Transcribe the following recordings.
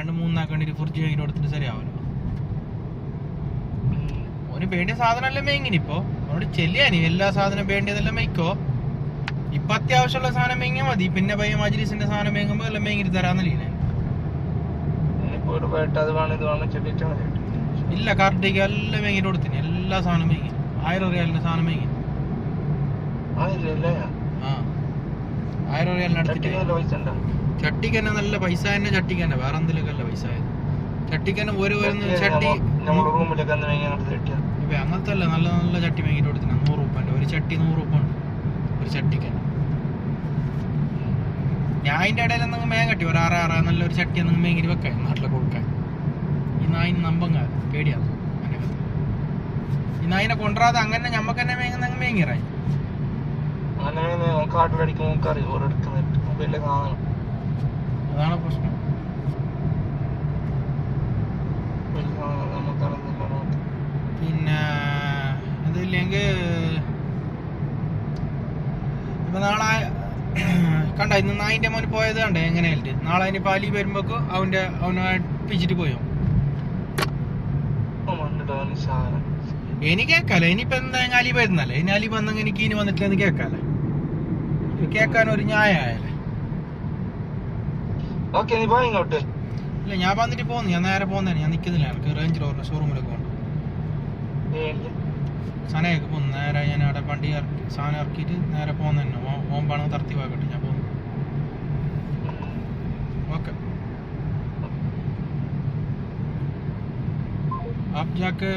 രണ്ട് മൂന്നാക്കാൻ വേണ്ടി ഫ്രിഡ്ജ് വാങ്ങിട്ട് കൊടുത്തിട്ട് ശരിയാവല്ലോ. ഓന് വേണ്ടിയ സാധനം എല്ലാം മേങ്ങിനി. ഇപ്പൊ അവനോട് ചെല്ലിയാനി എല്ലാ സാധനം വേണ്ടിയതെല്ലാം മേയ്ക്കോ. ഇപ്പൊ അത്യാവശ്യമുള്ള സാധനം മേങ്ങിയാൽ മതി. പിന്നെ പയ്യ മജ്ലിസിന്റെ സാധനം മേങ്ങുമ്പോ എല്ലാം മേങ്ങിട്ട് തരാന്നല്ലേ. ഇല്ല കാർഡിക്ക് എല്ലാം മേങ്ങിട്ട് കൊടുത്തിന്. എല്ലാ സാധനം മേങ്ങി. 1000 റിയാലിന്റെ സാധനം മേങ്ങി. 1000 റിയാലിന് അടുത്തിട്ട് ചട്ടിക്ക് തന്നെ നല്ല പൈസ തന്നെ. ചട്ടിക്ക് തന്നെ വേറെ എന്തിലൊക്കെ അല്ല പൈസ ആയത്. ചട്ടിക്ക് തന്നെ ഒരു ചട്ടി ഇപ്പൊ അങ്ങനത്തെ അല്ല. നല്ല നല്ല ചട്ടി മേങ്ങിട്ട് കൊടുത്തിന്. 100 രൂപന്റെ ഒരു ചട്ടി. 100 രൂപ ഉണ്ട് ഒരു ചട്ടിക്ക് തന്നെ. ഞാൻ അതിന്റെ ഇടയിൽ എന്തെങ്കിലും മേങ്ങ കട്ടി ഒരു 6 നല്ലൊരു ചട്ടി എന്തെങ്കിലും മേങ്ങിട്ട് വെക്കാൻ നാട്ടിലൊക്കെ കൊടുക്കാൻ. ഈ നായിന് നമ്പങ്ങ പേടിയാണ്. ഈ നായിനെ കൊണ്ടുവരാതെ അങ്ങനെ ഞമ്മക്ക് തന്നെ മേങ്ങുന്ന മേങ്ങിറായി. അതാണ് പ്രശ്നം. പിന്നെ ഇതില്ലെങ്കിൽ ഇപ്പൊ നാളെ കണ്ട ഇന്ന് നായിന്റെ മോന് പോയത് കണ്ടേ എങ്ങനെയായിട്ട്. നാളെ അതിന് പാലി വരുമ്പോക്ക് അവനെ പിച്ചിട്ട് പോയോ. എനിക്ക് കേക്കാലോ. ഇനിയിപ്പോ എന്താ അലി വരുന്നല്ലേ. ഇനി അലി വന്നെങ്കിൽ എനിക്ക് ഇനി വന്നിട്ടില്ലെന്ന് കേക്കാലേ. കേക്കാൻ ഒരു ന്യായല്ലേ. ഇല്ല ഞാൻ വന്നിട്ട് പോന്നു. ഞാൻ നേരെ പോന്നേ. ഞാൻ നിക്കുന്നില്ല. എനിക്ക് റേഞ്ച് റോവറിന്റെ ഷോറൂമിലൊക്കെ പോകണം. സാധനമൊക്കെ പോന്നു. നേരെ ഞാൻ അവിടെ വണ്ടി ഇറക്കി സാധനം ഇറക്കിയിട്ട് നേരെ പോന്നെ. ഓമ്പാണ് തർത്തി പോകട്ടെ. ഞാൻ പോന്നു. ओके आप जाकर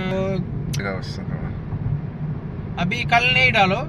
अभी कल नहीं डालो।